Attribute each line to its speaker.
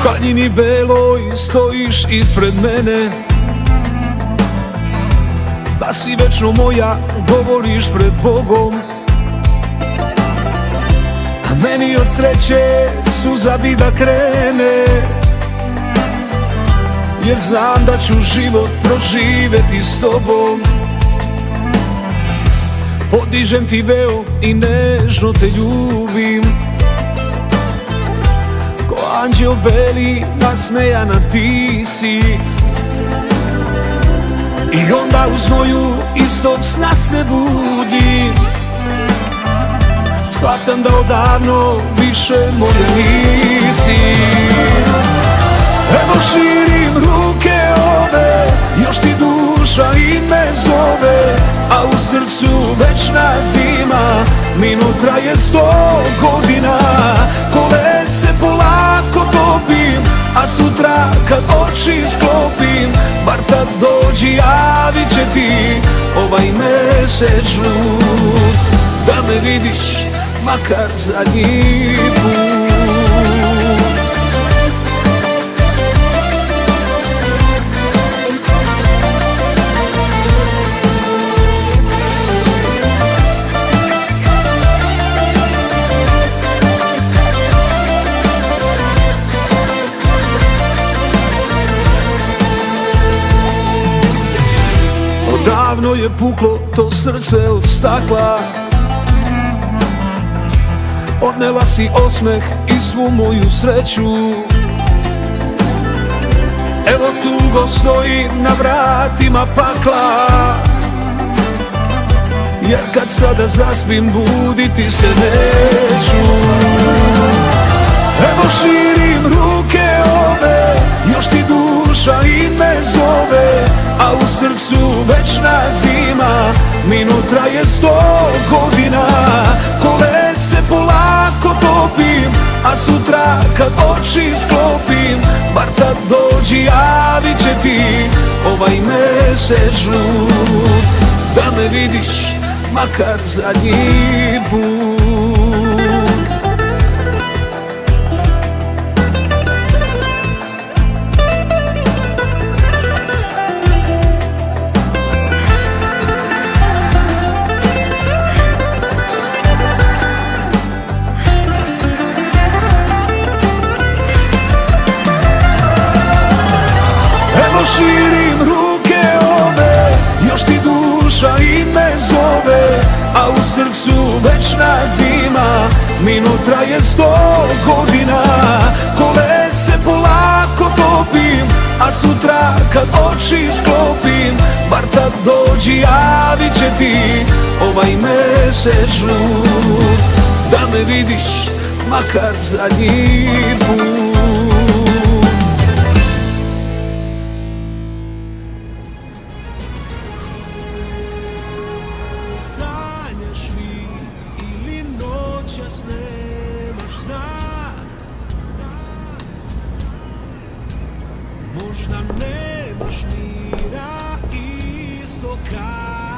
Speaker 1: haljini beloj stojiš ispred mene, da si večno moja, govoriš pred Bogom. A meni od sreće suza bi da krene, jer znam da ću život proživeti s tobom. Podižem ti veo i nežno te ljubim, ko anđeo beli, nasmejana ti si. I onda u znoju istog sna se budim, shvatam da odavno više moja nisi. Evo širim ruke ove, još ti duša i me zove, a u srcu večna zima, minut traje 100 godina. Ko led se polako topim, a sutra kad oči sklopim, bar tad dođi, javit će ti ovaj mesec žut, da me vidiš makar zadnji put. Davno je puklo to srce od stakla, odnela si osmeh i svu moju sreću. Evo tugo stoji na vratima pakla, jer kad sada zaspim buditi se neću. Evo širim ruke ove, još ti duša i me zove, a u srcu večna zima, minut traje 100 godina. Ko led se polako topim, a sutra kad oči sklopim, bar tad dođi, javit će ti ovaj mesec žut, da me vidiš makar zadnji put. Širim ruke ove, još ti duša i me zove, a u srcu večna zima, minut traje 100 godina. Ko led se polako topim, a sutra kad oči sklopim, bar tad dođi, javit će ti ovaj mesec žut, da me vidiš makar zadnji put.
Speaker 2: Možda nemaš mira isto kao